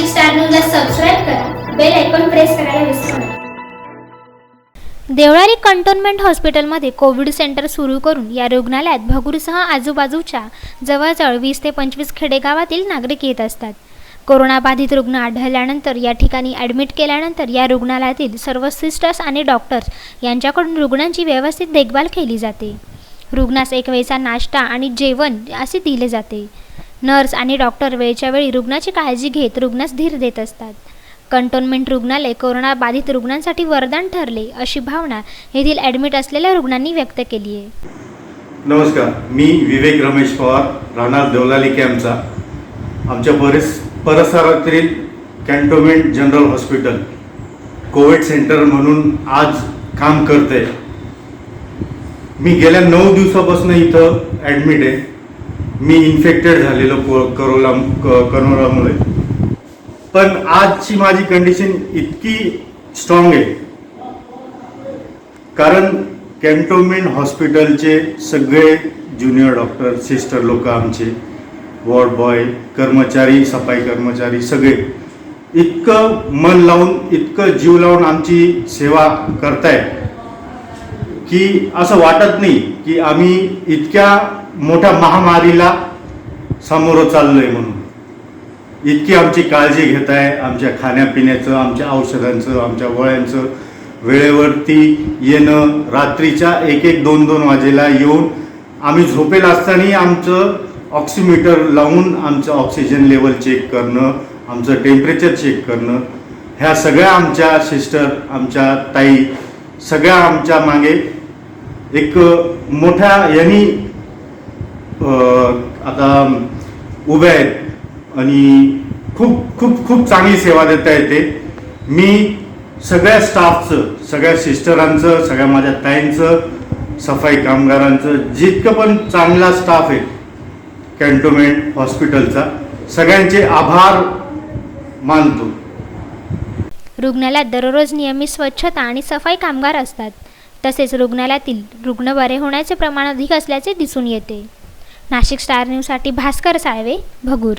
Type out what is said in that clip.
Nashik star न्यूजला subscribe करा, bell icon press करायला विसरू नका। देवळाली कंटोन्मेंट हॉस्पिटलमध्ये कोविड सेंटर सुरू करून या रुग्णालयात भगूरसह आजूबाजूच्या जवळजवळ 20 ते 25 खेडेगावातील नागरिक येत असतात। कोरोनाबाधित रुग्ण आढळल्यानंतर या ठिकाणी ॲडमिट केल्यानंतर या रुग्णालयातील सर्व सिस्टर्स आणि डॉक्टर्स यांच्याकडून रुग्णांची व्यवस्थित देखभाल केली जाते। रुग्णास एक वेळचा नाश्ता आणि जेवण असे दिले जाते। नर्स आणि डॉक्टर वेळच्या वेळी रुग्णाची काळजी घेत रुग्णास धीर देत असतात। कंटोन्मेंट रुग्णालय कोरोना बाधित रुग्णांसाठी वरदान ठरले अशी भावना येथील ॲडमिट असलेल्या रुग्णांनी व्यक्त केली आहे। नमस्कार, मी विवेक रमेश पवार, राहणार देवळाली कॅम्पचा। आमच्या परिसरातील cantonment general hospital Covid centre म्हणून आज काम करते। मी गेल्या 9 दिवसापासून इथं ॲडमिट आहे। मी इन्फेक्टेड झालेलो कोरोनामुळे, पण आजची माझी कंडिशन इतकी स्ट्रॉंग आहे कारण कॅन्टोन्मेंट हॉस्पिटलचे सगळे ज्युनियर डॉक्टर, सिस्टर लोक, आमचे वॉर्ड बॉय, कर्मचारी, सफाई कर्मचारी सगळे इतकं मन लावून, इतकं जीव लावून आमची सेवा करतायत की असं वाटत नाही की आम्ही इतक्या मोठ्या महामारीला सामोरं चाललोय म्हणून। इतकी आमची काळजी घेत आहे, आमच्या खाण्यापिण्याचं, आमच्या औषधांचं, आमच्या गोळ्यांचं वेळेवरती येणं, रात्रीच्या 1-1, 2-2 वाजेला येऊन आम्ही झोपेल असताना आमचं ऑक्सिमीटर लावून आमचं ऑक्सिजन लेवल चेक करणं, आमचं टेम्परेचर चेक करणं, ह्या सगळ्या आमच्या सिस्टर, आमच्या ताई सगळ्या आमच्या मागे एक मोठ्या यांनी आता उभ्या आहेत आणि खूप खूप खूप चांगली सेवा देता येते। मी सगळ्या स्टाफचं, सगळ्या सिस्टरांचं, सगळ्या माझ्या ताईंचं, सफाई कामगारांचं, जितकं पण चांगला स्टाफ आहे कॅन्टोन्मेंट हॉस्पिटलचा, सगळ्यांचे आभार मानतो। रुग्णालयात दररोज नियमित स्वच्छता आणि सफाई कामगार असतात। तसेच रुग्णालयातील रुग्ण बरे होण्याचे प्रमाण अधिक असल्याचे दिसून येते। नाशिक स्टार न्यूजसाठी भास्कर साळवे, भगूर।